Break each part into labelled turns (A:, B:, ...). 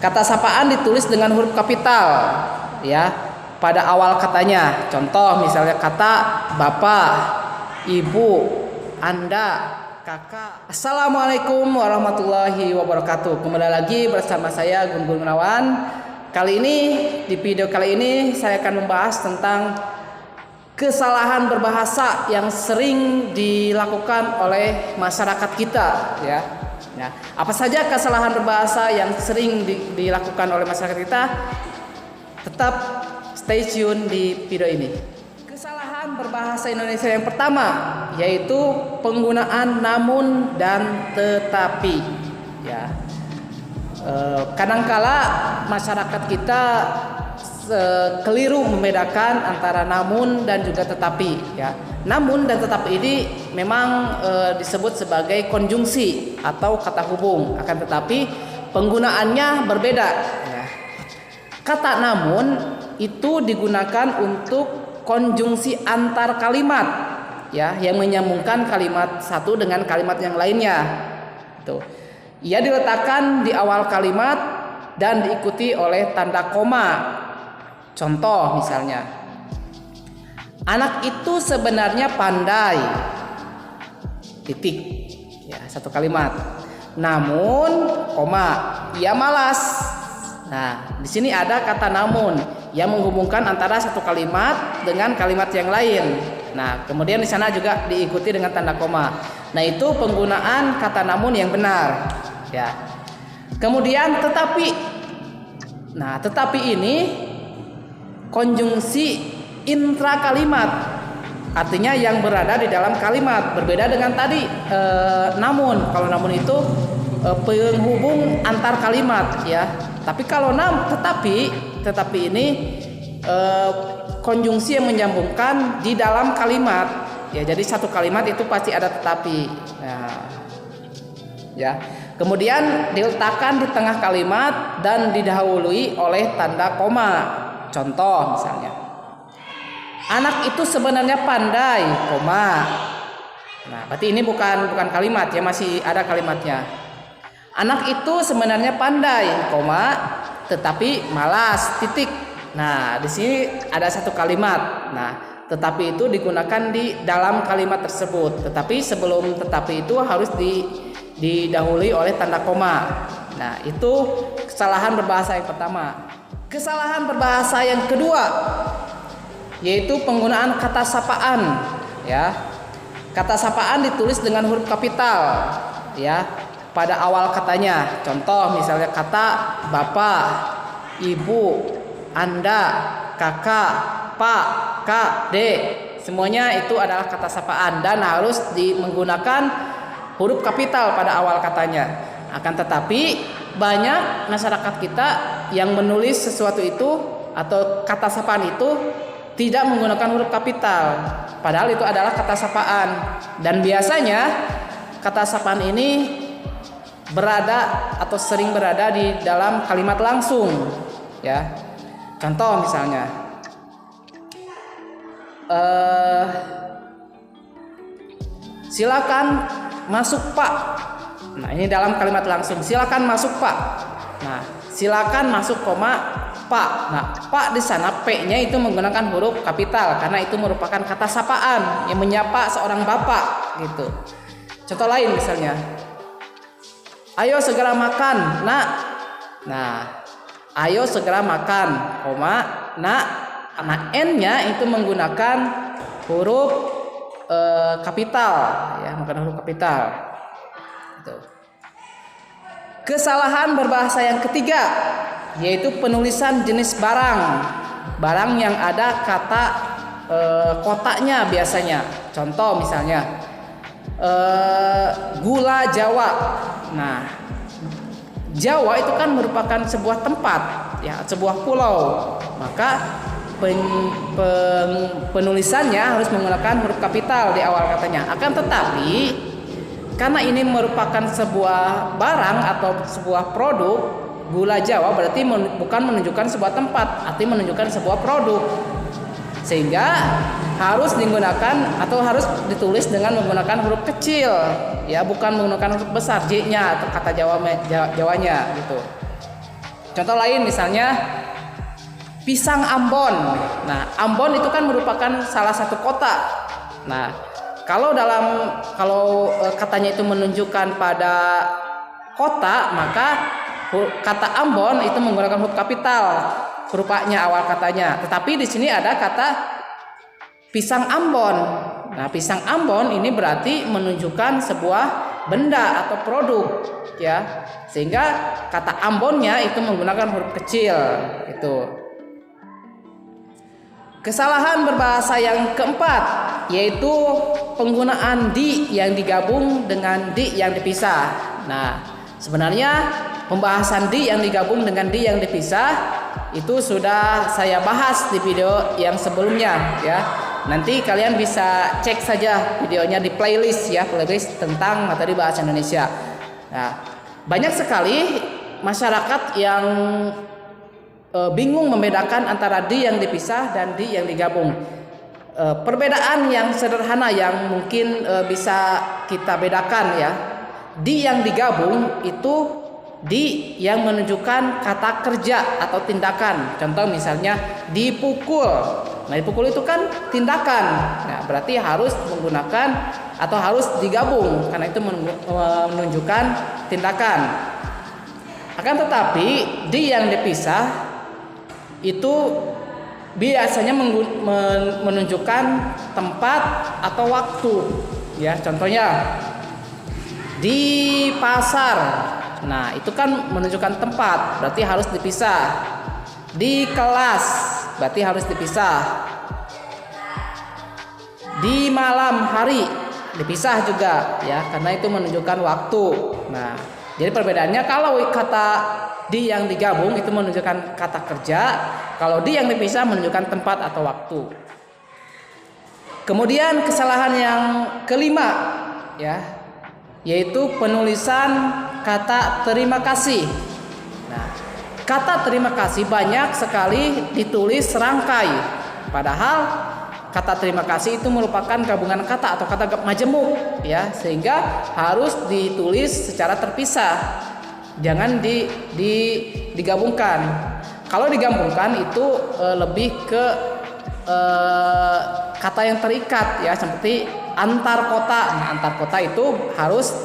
A: Kata sapaan ditulis dengan huruf kapital ya pada awal katanya. Contoh misalnya kata bapak, ibu, anda, kakak. Assalamualaikum warahmatullahi wabarakatuh. Kembali lagi bersama saya Gun Gunawan. Di video kali ini saya akan membahas tentang kesalahan berbahasa yang sering dilakukan oleh masyarakat kita ya. Nah, apa saja kesalahan berbahasa yang sering dilakukan oleh masyarakat kita? Tetap stay tune di video ini. Kesalahan berbahasa Indonesia yang pertama yaitu penggunaan namun dan tetapi. Ya, kadangkala masyarakat kita keliru membedakan antara namun dan juga tetapi. Ya, namun dan tetapi ini memang disebut sebagai konjungsi atau kata hubung, akan tetapi penggunaannya berbeda. Ya. Kata namun itu digunakan untuk konjungsi antar kalimat, ya, yang menyambungkan kalimat satu dengan kalimat yang lainnya. Tuh. Ia diletakkan di awal kalimat dan diikuti oleh tanda koma. Contoh misalnya, anak itu sebenarnya pandai. Titik. Ya, satu kalimat. Namun, koma, ia malas. Nah, di sini ada kata namun yang menghubungkan antara satu kalimat dengan kalimat yang lain. Nah, kemudian di sana juga diikuti dengan tanda koma. Nah, itu penggunaan kata namun yang benar. Ya. Kemudian tetapi. Nah, tetapi ini konjungsi intra kalimat, artinya yang berada di dalam kalimat, berbeda dengan tadi namun. Kalau namun itu penghubung antar kalimat ya. Tapi kalau tetapi ini konjungsi yang menyambungkan di dalam kalimat ya. Jadi satu kalimat itu pasti ada tetapi. Nah, ya. Kemudian diletakkan di tengah kalimat dan didahului oleh tanda koma. Contoh misalnya, anak itu sebenarnya pandai, koma. Nah, berarti ini bukan kalimat ya, masih ada kalimatnya. Anak itu sebenarnya pandai, koma, tetapi malas, titik. Nah, di sini ada satu kalimat. Nah, tetapi itu digunakan di dalam kalimat tersebut. Tetapi sebelum tetapi itu harus didahului oleh tanda koma. Nah, itu kesalahan berbahasa yang pertama. Kesalahan berbahasa yang kedua yaitu penggunaan kata sapaan ya. Kata sapaan ditulis dengan huruf kapital ya pada awal katanya. Contoh misalnya kata bapak, ibu, anda, kakak, pak, kak, dek. Semuanya itu adalah kata sapaan dan harus menggunakan huruf kapital pada awal katanya. Akan tetapi banyak masyarakat kita yang menulis sesuatu itu atau kata sapaan itu tidak menggunakan huruf kapital, padahal itu adalah kata sapaan. Dan biasanya kata sapaan ini berada atau sering berada di dalam kalimat langsung ya. Contoh misalnya silakan masuk pak. Nah, ini dalam kalimat langsung, silakan masuk pak. Nah, silakan masuk koma pak. Nah, pak di sana p-nya itu menggunakan huruf kapital karena itu merupakan kata sapaan yang menyapa seorang bapak gitu. Contoh lain misalnya, ayo segera makan nak. Nah, ayo segera makan koma nak. Nah, n-nya itu menggunakan huruf kapital ya, menggunakan huruf kapital. Kesalahan berbahasa yang ketiga yaitu penulisan jenis barang yang ada kata kotaknya biasanya. Contoh misalnya gula Jawa. Nah, Jawa itu kan merupakan sebuah tempat ya, sebuah pulau, maka penulisannya harus menggunakan huruf kapital di awal katanya. Akan tetapi karena ini merupakan sebuah barang atau sebuah produk, gula Jawa berarti bukan menunjukkan sebuah tempat, artinya menunjukkan sebuah produk. Sehingga harus digunakan atau harus ditulis dengan menggunakan huruf kecil ya, bukan menggunakan huruf besar J-nya atau kata Jawanya gitu. Contoh lain misalnya pisang Ambon. Nah, Ambon itu kan merupakan salah satu kota. Nah, kalau katanya itu menunjukkan pada kota, maka kata Ambon itu menggunakan huruf kapital, hurufnya awal katanya. Tetapi di sini ada kata pisang Ambon. Nah, pisang Ambon ini berarti menunjukkan sebuah benda atau produk, ya. Sehingga kata Ambonnya itu menggunakan huruf kecil, itu. Kesalahan berbahasa yang keempat yaitu penggunaan di yang digabung dengan di yang dipisah. Nah, sebenarnya pembahasan di yang digabung dengan di yang dipisah itu sudah saya bahas di video yang sebelumnya, ya. Nanti kalian bisa cek saja videonya di playlist, ya, playlist tentang materi bahasa Indonesia. Nah, banyak sekali masyarakat yang bingung membedakan antara di yang dipisah dan di yang digabung. Perbedaan yang sederhana yang mungkin bisa kita bedakan, ya. Di yang digabung itu di yang menunjukkan kata kerja atau tindakan. Contoh misalnya dipukul. Nah, dipukul itu kan tindakan. Nah, berarti harus menggunakan atau harus digabung karena itu menunjukkan tindakan. Akan tetapi di yang dipisah itu biasanya menunjukkan tempat atau waktu, ya. Contohnya di pasar. Nah, itu kan menunjukkan tempat, berarti harus dipisah. Di kelas, berarti harus dipisah. Di malam hari dipisah juga, ya, karena itu menunjukkan waktu. Nah, jadi perbedaannya kalau kata di yang digabung itu menunjukkan kata kerja, kalau di yang dipisah menunjukkan tempat atau waktu. Kemudian kesalahan yang kelima, ya, yaitu penulisan kata terima kasih. Nah, kata terima kasih banyak sekali ditulis serangkai, padahal kata terima kasih itu merupakan gabungan kata atau kata majemuk, ya, sehingga harus ditulis secara terpisah. Jangan digabungkan. Kalau digabungkan itu lebih ke kata yang terikat, ya, seperti antar kota. Nah, antar kota itu harus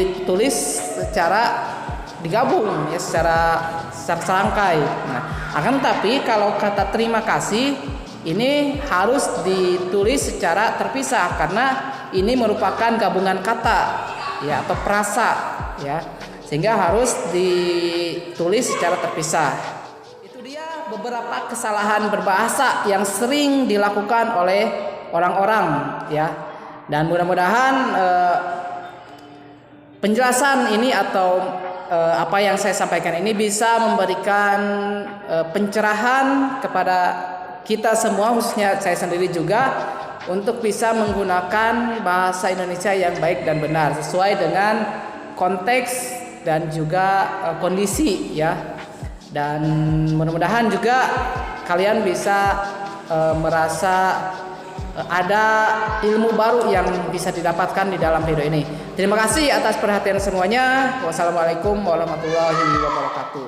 A: ditulis secara digabung, ya, secara serangkai. Nah, akan tetapi kalau kata terima kasih ini harus ditulis secara terpisah karena ini merupakan gabungan kata, ya, atau prasa, ya, sehingga harus ditulis secara terpisah. Itu dia beberapa kesalahan berbahasa yang sering dilakukan oleh orang-orang, ya, dan mudah-mudahan penjelasan ini atau apa yang saya sampaikan ini bisa memberikan pencerahan kepada kita semua, khususnya saya sendiri juga, untuk bisa menggunakan bahasa Indonesia yang baik dan benar sesuai dengan konteks dan juga kondisi, ya. Dan mudah-mudahan juga kalian bisa merasa ada ilmu baru yang bisa didapatkan di dalam video ini. Terima kasih atas perhatian semuanya. Wassalamualaikum warahmatullahi wabarakatuh.